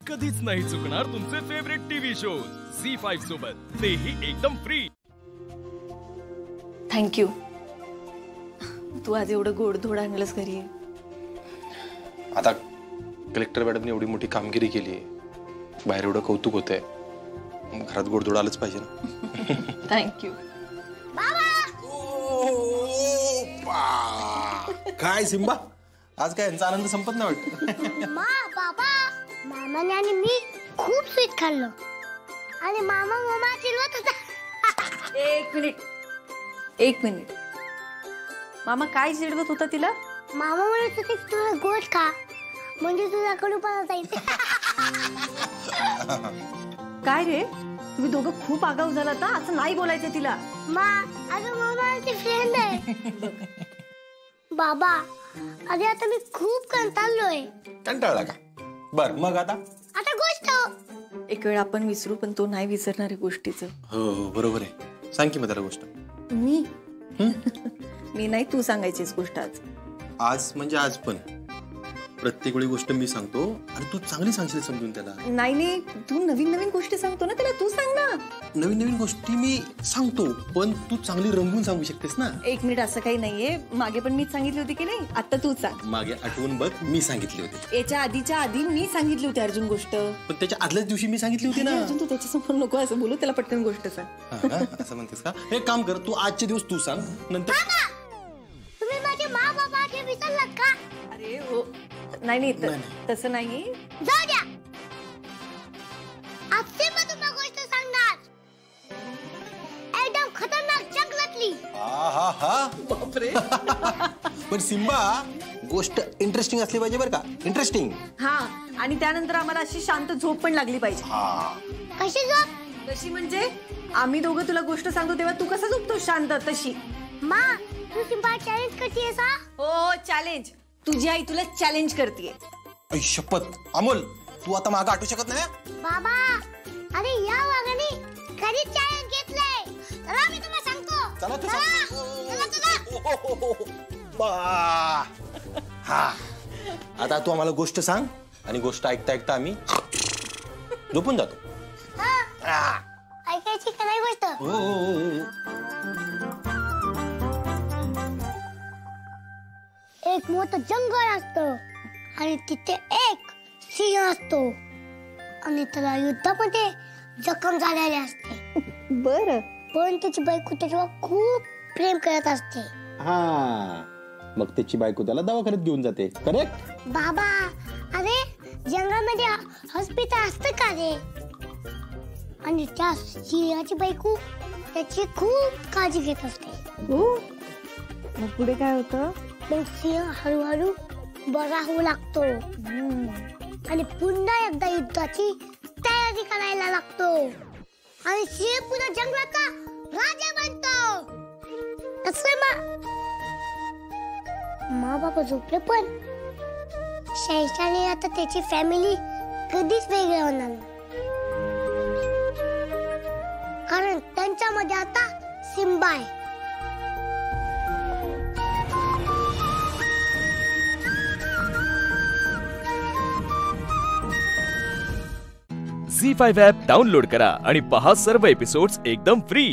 कधीच नाही चुकणार तुमचे फेवरेट टीव्ही शोज झी5 सोबत, तेही एकदम फ्री। थँक्यू, तू आज एवढं गोडधोड आणलंस घरी। आता कलेक्टर मॅडमने एवढी मोठी कामगिरी केली आहे, बाहेर एवढं कौतुक होतंय, घरात गोडधोड आलंच पाहिजे ना। थँक्यू। काय सिम्बा, आज काय यांचा आनंद संपत नाही वाटत। बाबा, मामाने आणि मी खूप स्वीट खाल्लं आणि मामा मामा चिरवत होता। एक मिनिट, मामा काय चिडवत होता तिला? मामा म्हणत होते तुला गोड खा म्हणजे तुझा कडूपणा जायचं। काय रे, तुम्ही दोघं खूप आगाऊ झालात ना, असं नाही बोलायचं तिला। अगं मामाची फ्रेंड आहे। बाबा, अरे आता मी खूप कंटाळलोय। कंटाळला का? बर मग आता गोष्ट एक वेळ आपण विसरू, पण तो नाही विसरणारी गोष्टीचं। हो बरोबर आहे, सांग की मग त्याला गोष्ट। मी मी नाही, तू सांगायचीस गोष्ट आज। आज म्हणजे आज पण प्रत्येक वेळी गोष्ट मी सांगतो आणि तू चांगली सांगशील समजून त्याला। नाही, तू नवीन नवीन गोष्टी सांगतो ना त्याला, तू सांग ना। नवीन नवीन गोष्टी मी सांगतो, पण तू चांगली रंगून सांगू शकतेस ना। एक मिनिट, असं काही नाहीये, मागे पण मीच सांगितली होती की नाही, आता तू सांग। मागे आठवून बघ, मी सांगितली होती। याच्या आधी मी सांगितली होती अर्जुन गोष्ट, पण त्याच्या आदल्याच दिवशी मी सांगितली होती ना। अर्जुन, तू त्याच्यासमोर नको असं बोलू, त्याला पटकन गोष्ट सांग। असं म्हणतेस का? एक काम कर, तू आजचे दिवस तू सांग, नंतर तुम्ही माझे मा बाबा हे विसरलात का? अरे हो, नाही तसं नाही। जाऊ द्या, आजचे मी तुम्हाला गोष्ट सांगणार, एकदम खतरनाक जंगलातली। बापरे। पण सिम्बा, गोष्ट इंटरेस्टिंग असली पाहिजे बरं का, इंटरेस्टिंग। हा, आणि त्यानंतर आम्हाला अशी शांत झोप पण लागली पाहिजे। कशी झोप? कशी म्हणजे आम्ही दोघं तुला गोष्ट सांगतो तेव्हा तू कसं झोपतो शांत, तशी। मा, तू सिम्बा चॅलेंज करतेस का? हो, चॅलेंज। तुझी आई तुला चॅलेंज करतेय। आई शपथ, अमोल तू आता मागं आठवू शकत नाही। बाबा, अरे या वाघाने खरी चॅलेंज घेतलंय, चला मी तुम्हाला सांगतो। चला तू चला। हा, आता तू आम्हाला गोष्ट सांग आणि गोष्ट ऐकता ऐकता आम्ही झोपून जातो। ऐकायची का नाही गोष्ट? एक मोठं जंगल असतं आणि तिथे एक सिंह असतो आणि त्याला युद्धामध्ये जखम झालेली असते। बरं, पण त्याची बायको त्याच्यावर खूप प्रेम करत असते। हा, मग त्याची बायको त्याला दवाखान्यात घेऊन जाते, करेक्ट? बाबा, अरे जंगलामध्ये हॉस्पिटल असतं का रे? आणि त्या सिंहाची बायको त्याची खूप काळजी घेत असते। मग पुढे काय होतं? मग सिंह हळूहळू बरा होऊ लागतो आणि पुन्हा एकदा युद्धाची तयारी करायला लागतो आणि सिंह पुन्हा जंगलाचा राजा बनतो। मा बाबा झोपले, पण शैशाने आता त्याची फॅमिली कधीच वेगळी होणार नाही, कारण त्यांच्यामध्ये आता सिम्बा आहे। झी5 ॲप डाउनलोड करा आणि पहा सर्व एपिसोड्स एकदम फ्री।